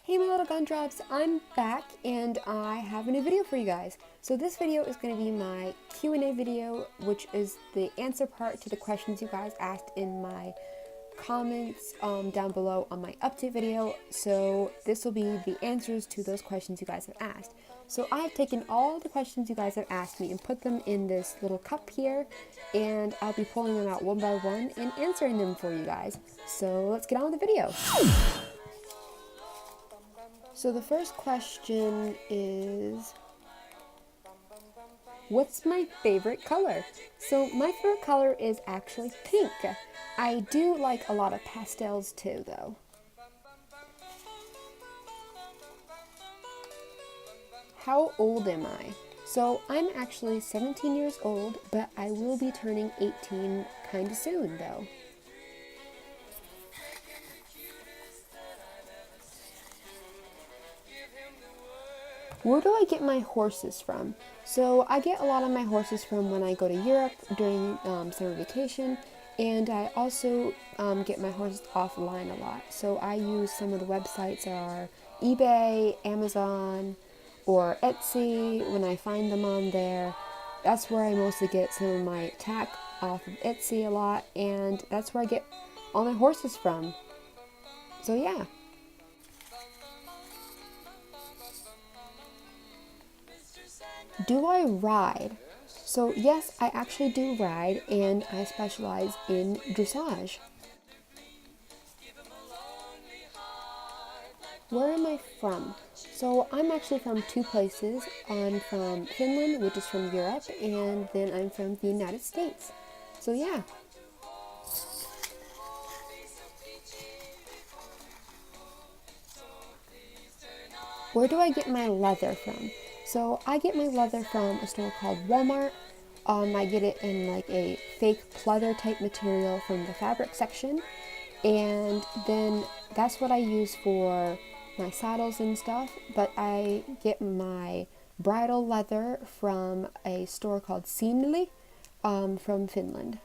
Hey my little gumdrops, I'm back and I have a new video for you guys. So this video is going to be my Q&A video, which is the answer part to the questions you guys asked in my comments down below on my update video. So this will be the answers to those questions you guys have asked. So I've taken all the questions you guys have asked me and put them in this little cup here, and I'll be pulling them out one by one and answering them for you guys. So let's get on with the video. So the first question is, what's my favorite color? So my favorite color is actually pink. I do like a lot of pastels too, though. How old am I? So I'm actually 17 years old, but I will be turning 18 kind of soon, though. Where do I get my horses from? So I get a lot of my horses from when I go to Europe during summer vacation, and I also get my horses offline a lot. So I use some of the websites that are eBay, Amazon, or Etsy. When I find them on there, that's where I mostly get some of my tack off of Etsy a lot, and that's where I get all my horses from. So yeah. Do I ride? So yes, I actually do ride, and I specialize in dressage. Where am I from? So I'm actually from two places. I'm from Finland, which is from Europe, and then I'm from the United States. So yeah. Where do I get my leather from? So I get my leather from a store called Walmart. I get it in like a fake pleather type material from the fabric section, and then that's what I use for my saddles and stuff. But I get my bridle leather from a store called Seemly from Finland.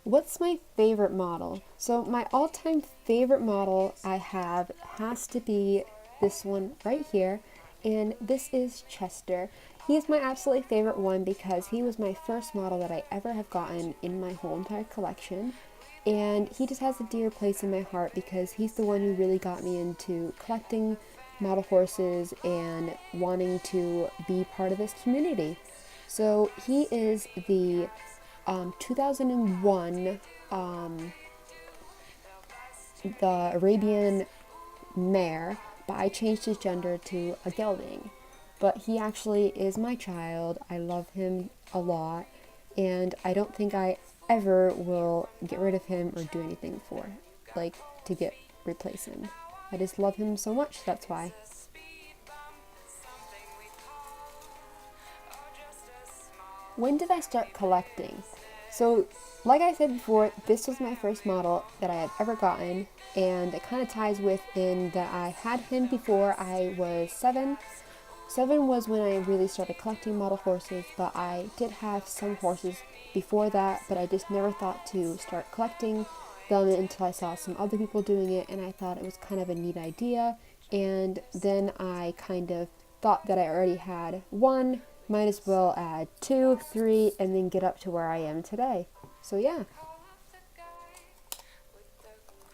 What's my favorite model? So my all-time favorite model I have has to be this one right here, and this is Chester. He's my absolutely favorite one because he was my first model that I ever have gotten in my whole entire collection, and he just has a dear place in my heart because he's the one who really got me into collecting model horses and wanting to be part of this community. So he is the 2001 the Arabian mare, but I changed his gender to a gelding. But he actually is my child. I love him a lot, and I don't think I ever will get rid of him or do anything for it, like to replace him. I just love him so much, that's why. When did I start collecting? So, like I said before, this was my first model that I had ever gotten, and it kind of ties with in that I had him before I was 7. 7 was when I really started collecting model horses, but I did have some horses before that, but I just never thought to start collecting them until I saw some other people doing it, and I thought it was kind of a neat idea, and then I kind of thought that I already had one, might as well add 2, 3, and then get up to where I am today. So yeah.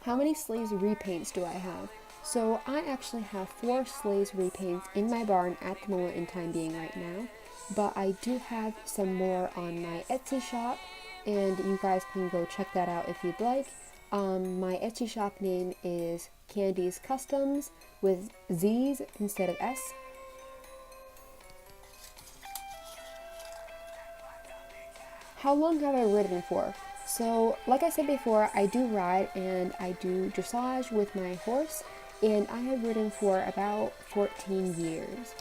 How many Sleighs repaints do I have? So I actually have 4 Sleighs repaints in my barn at the moment in time being right now, but I do have some more on my Etsy shop, and you guys can go check that out if you'd like. My Etsy shop name is Candy's Customs with Z's instead of S. How long have I ridden for? So, like I said before, I do ride and I do dressage with my horse, and I have ridden for about 14 years.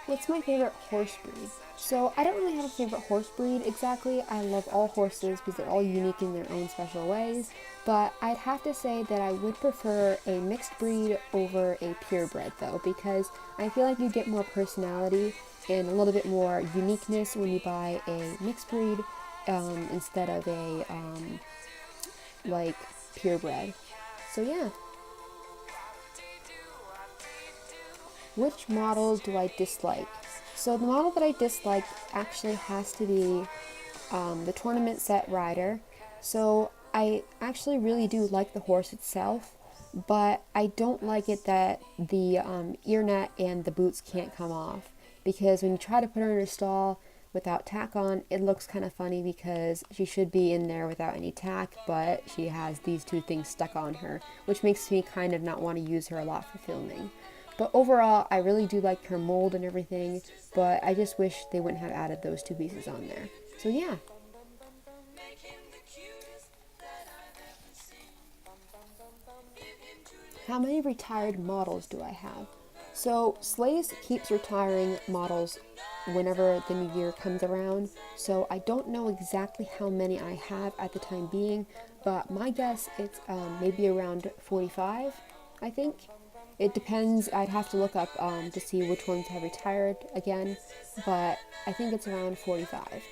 What's my favorite horse breed? So, I don't really have a favorite horse breed exactly. I love all horses because they're all unique in their own special ways, but I'd have to say that I would prefer a mixed breed over a purebred though, because I feel like you get more personality and a little bit more uniqueness when you buy a mixed breed instead of a like purebred. So yeah. Which model do I dislike? So the model that I dislike actually has to be the tournament set rider. So I actually really do like the horse itself, but I don't like it that the ear net and the boots can't come off, because when you try to put her in her stall without tack on, it looks kind of funny because she should be in there without any tack, but she has these two things stuck on her, which makes me kind of not want to use her a lot for filming. But overall, I really do like her mold and everything, but I just wish they wouldn't have added those two pieces on there. So yeah. How many retired models do I have? So Slays keeps retiring models whenever the new year comes around, so I don't know exactly how many I have at the time being, but my guess it's maybe around 45, I think. It depends, I'd have to look up to see which ones have retired again, but I think it's around 45.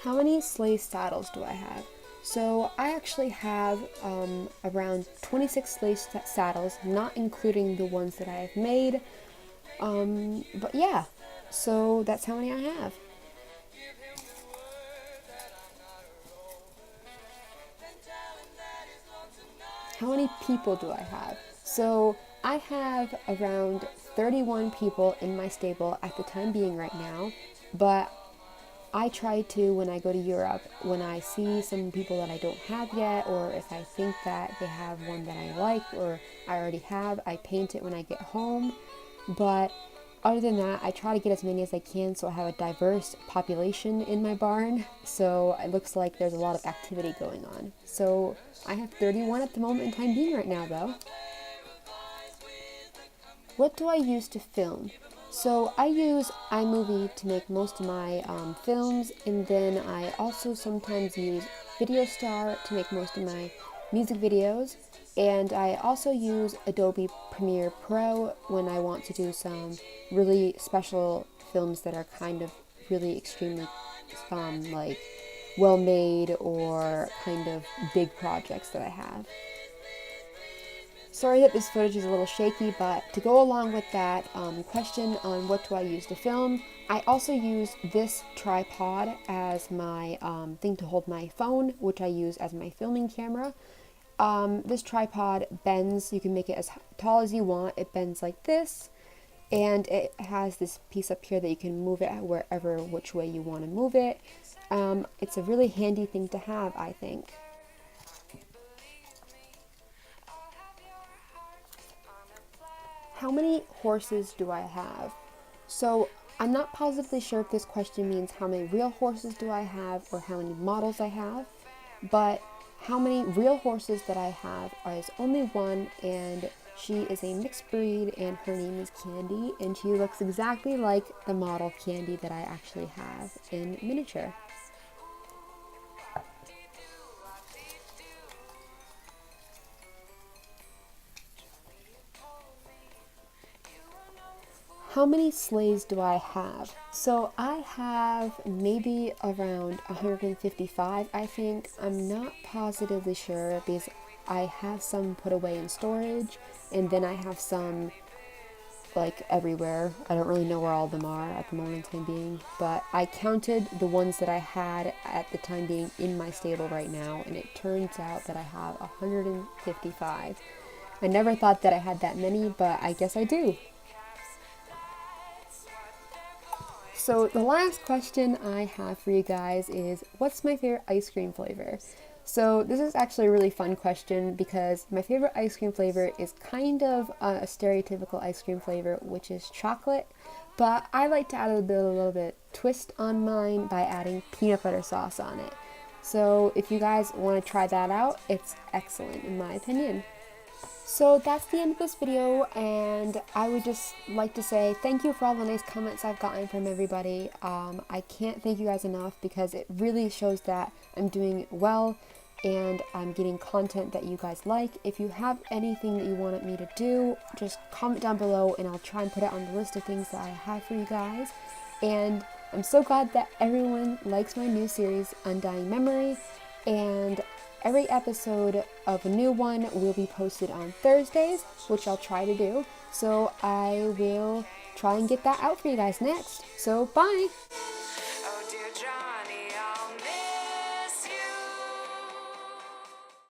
How many sleigh saddles do I have? So I actually have around 26 sleigh saddles, not including the ones that I have made. But yeah, so that's how many I have. How many people do I have? So I have around 31 people in my stable at the time being right now, but I try to, when I go to Europe, when I see some people that I don't have yet, or if I think that they have one that I like or I already have, I paint it when I get home. But other than that, I try to get as many as I can so I have a diverse population in my barn. So it looks like there's a lot of activity going on. So I have 31 at the moment in time being right now, though. What do I use to film? So I use iMovie to make most of my films, and then I also sometimes use VideoStar to make most of my music videos, and I also use Adobe Premiere Pro when I want to do some really special films that are kind of really extremely like well made or kind of big projects that I have. Sorry that this footage is a little shaky, but to go along with that question on what do I use to film, I also use this tripod as my thing to hold my phone, which I use as my filming camera. This tripod bends, you can make it as tall as you want, it bends like this, and it has this piece up here that you can move it wherever, which way you want to move it. It's a really handy thing to have, I think. How many horses do I have? So I'm not positively sure if this question means how many real horses do I have or how many models I have, but how many real horses that I have is only one, and she is a mixed breed and her name is Candy, and she looks exactly like the model Candy that I actually have in miniature. How many sleighs do I have? So I have maybe around 155, I think. I'm not positively sure because I have some put away in storage, and then I have some like everywhere. I don't really know where all of them are at the moment in time being, but I counted the ones that I had at the time being in my stable right now, and it turns out that I have 155. I never thought that I had that many, but I guess I do. So the last question I have for you guys is, what's my favorite ice cream flavor? So this is actually a really fun question because my favorite ice cream flavor is kind of a stereotypical ice cream flavor, which is chocolate, but I like to add a little bit twist on mine by adding peanut butter sauce on it. So if you guys want to try that out, it's excellent in my opinion. So that's the end of this video, and I would just like to say thank you for all the nice comments I've gotten from everybody. I can't thank you guys enough because it really shows that I'm doing well. and I'm getting content that you guys like. If you have anything that you wanted me to do, just comment down below and I'll try and put it on the list of things that I have for you guys. And I'm so glad that everyone likes my new series, Undying Memory, and every episode of a new one will be posted on Thursdays, which I'll try to do. So I will try and get that out for you guys next. So bye!